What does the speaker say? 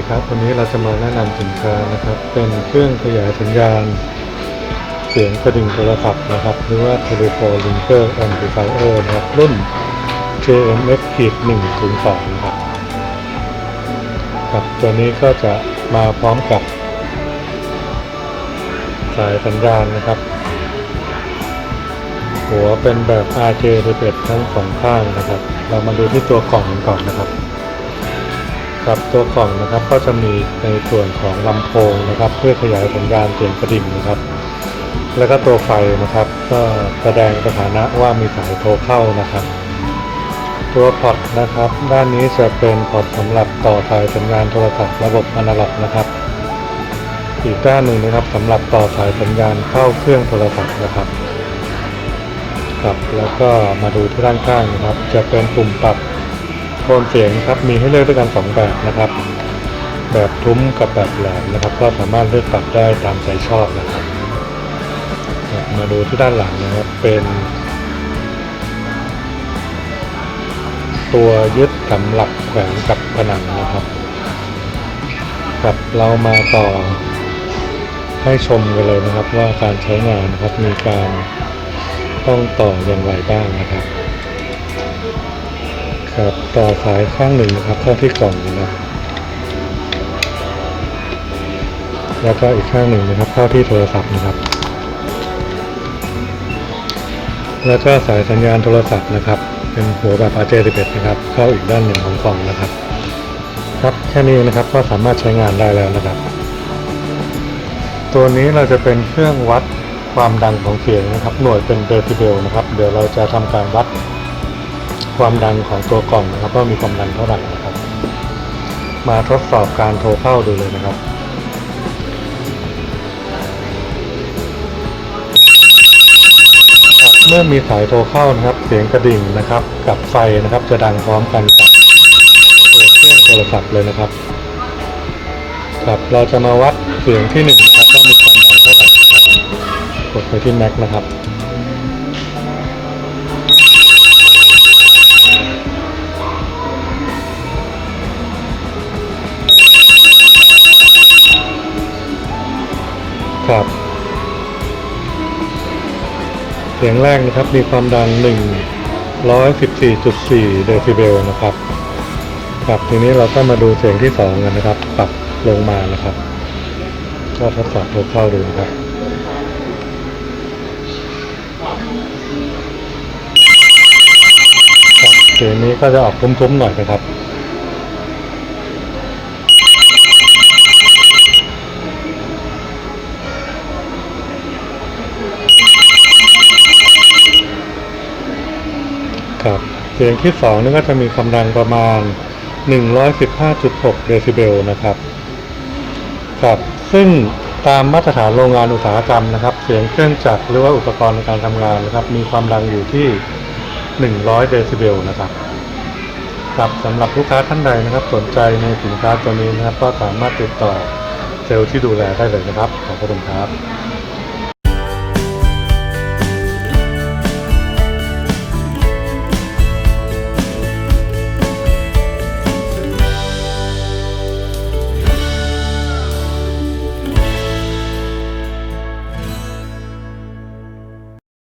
ครับวันนี้เราจะมาแนะนำสินค้านะครับเป็นเครื่องขยายสัญญาณเสียงกระดิ่งโทรศัพท์นะครับหรือว่า Telephone Linker Amplifier นะครับรุ่น JMX-102 นะครับตัวนี้ก็จะมาพร้อมกับสายสัญญาณนะครับหัวเป็นแบบ RJ11 ทั้งสองข้างนะครับเรามาดูที่ตัวกล่องก่อนนะครับตัวกล่องนะครับก็จะมีในส่วนของลำโพงนะครับเพื่อขยายสัญญาณเสียงกระดิ่งนะครับแล้วก็ตัวไฟนะครับก็แสดงสถานะว่ามีสายโทรเข้านะครับตัวพอร์ตนะครับด้านนี้จะเป็นพอร์ตสำหรับต่อสายสัญญาณโทรศัพท์ระบบอนาล็อกนะครับอีกด้านหนึ่งนะครับสำหรับต่อสายสัญญาณเข้าเครื่องโทรศัพท์นะครับแล้วก็มาดูที่ด้านข้างนะครับจะเป็นปุ่มปรับโทนเสียงครับมีให้เลือกด้วยกัน2แบบนะครับแบบทุ้มกับแบบแหลมนะครับก็สามารถเลือกปรับได้ตามใจชอบนะครับมาดูที่ด้านหลังนะครับเป็นตัวยึดสำหรับแขวนกับผนังนะครับเรามาต่อให้ชมกันเลยนะครับว่าการใช้งานนะครับมีการต้องต่ออย่างไรบ้างนะครับต่อสายข้างหนึ่งนะครับเข้าที่กล่องนะครับแล้วก็อีกข้างหนึ่งนะครับเข้าที่โทรศัพท์นะครับแล้วก็สายสัญญาณโทรศัพท์นะครับเป็นหัวแบบ RJ11 นะครับเข้าอีกด้านหนึ่งของกล่องนะครับแค่นี้นะครับก็สามารถใช้งานได้แล้วนะครับตัวนี้เราจะเป็นเครื่องวัดความดังของเสียงนะครับหน่วยเป็นเดซิเบลนะครับเดี๋ยวเราจะทำการวัดความดังของตัวกล่องนะครับว่ามีความดังเท่าไหร่นะครับมาทดสอบการโทรเข้าดูเลยนะครับเมื่อมีสายโทรเข้านะครับเสียงกระดิ่งนะครับกับไฟนะครับจะดังพร้อมกันกับตัวเครื่องโทรศัพท์เลยนะครับเราจะมาวัดเสียงที่1นะครับว่ามีความดังเท่าไหร่นะครับกดไปที่แม็กนะครับเสียงแรกนะครับมีความดัง114.4 เดซิเบลนะครับทีนี้เราก็มาดูเสียงที่2กันนะครับปรับลงมานะครับก็ทดสอบโทรเข้าดูนะครับเสียงนี้ก็จะออกทุ้มๆหน่อยนะครับเสียงที่2นี่ก็จะมีความดังประมาณ115.6 เดซิเบลนะครับซึ่งตามมาตรฐานโรงงานอุตสาหกรรมนะครับเสียงเครื่องจักรหรือว่าอุปกรณ์ในการทำงานนะครับมีความดังอยู่ที่100 เดซิเบลนะครับสำหรับลูกค้าท่านใดนะครับสนใจในสินค้าตัวนี้นะครับก็สามารถติดต่อเซลล์ที่ดูแลได้เลยนะครับขอบคุณครับ